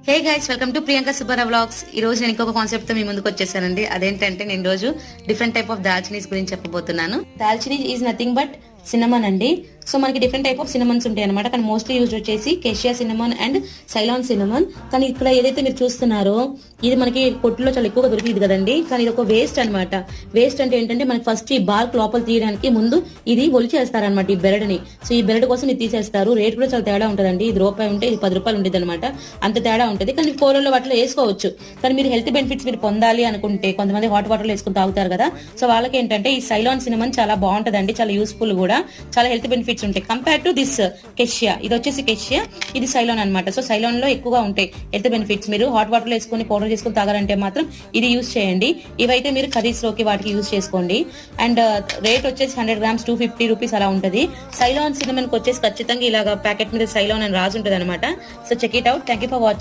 Hey guys, welcome to Priyanka Subbarao vlogs. ఈ రోజు నేను ఇంకొక కాన్సెప్ట్ తో మీ ముందుకు వచ్చేసానండి. అదేంటంటే నేను రోజు డిఫరెంట్ టైప్ ఆఫ్ దాల్చినీస్ గురించి చెప్పబోతున్నాను. దాల్చినీ ఈజ్ నథింగ్ బట్ సిన్నమన్ అండి. సో మనకి డిఫరెంట్ టైప్ ఆఫ్ సిన్నమన్స్ ఉంటాయి అనమాట. కానీ మోస్ట్లీ యూజ్ వచ్చేసి కేషియా సిన్నమన్ అండ్ సైలాన్ సిన్నమన్. కానీ ఇక్కడ ఏదైతే మీరు చూస్తున్నారో ఇది మనకి కొట్టులో చాలా ఎక్కువగా దొరికింది కదండి. కానీ ఇది ఒక వేస్ట్ అనమాట. వేస్ట్ అంటే ఏంటంటే మనకి ఫస్ట్ ఈ బార్క్ లోపల తీయడానికి ముందు ఇది ఒలిచేస్తారనమాట, ఈ బెరడుని. సో ఈ బెరడు కోసం ఇది తీసేస్తారు. రేట్ కూడా చాలా తేడా ఉంటుందండి. ఇది రూపాయి ఉంటే ఇది 10 రూపాయలు ఉంటుంది అనమాట. అంత తేడా ఉంటుంది. కానీ కూరల్లో వాటిలో వేసుకోవచ్చు. కానీ మీరు హెల్త్ బెనిఫిట్స్ మీరు పొందాలి అనుకుంటే కొంతమంది హాట్ వాటర్లో వేసుకుని తాగుతారు కదా. సో వాళ్ళకి ఏంటంటే ఈ సైలాన్ సిన్నమన్ చాలా బాగుంటదండి, చాలా యూస్ఫుల్ కూడా, చాలా హెల్త్ బెనిఫిట్స్ ఉంటాయి కంపేర్ టు దిస్ కెషియా. ఇది వచ్చేసి కెషియా, ఇది సైలాన్ అనమాట. సో సైలాన్ లో ఎక్కువగా ఉంటాయి హెల్త్ బెనిఫిట్స్. మీరు హాట్ వాటర్ లో వేసుకుని పౌడర్ చేసుకుని తాగాలంటే మాత్రం ఇది యూస్ చేయండి. ఇవైతే మీరు కర్రీస్ లోకి వాటికి యూస్ చేసుకోండి. అండ్ రేట్ వచ్చేసి 100 grams 250 రూపీస్ అలా ఉంటుంది. సైలాన్ సిన్నమన్ వచ్చేసి ఖచ్చితంగా ఇలాగా ప్యాకెట్ మీద సైలాన్ అని రాసి ఉంటుంది అనమాట. So check it out. Thank you for watching.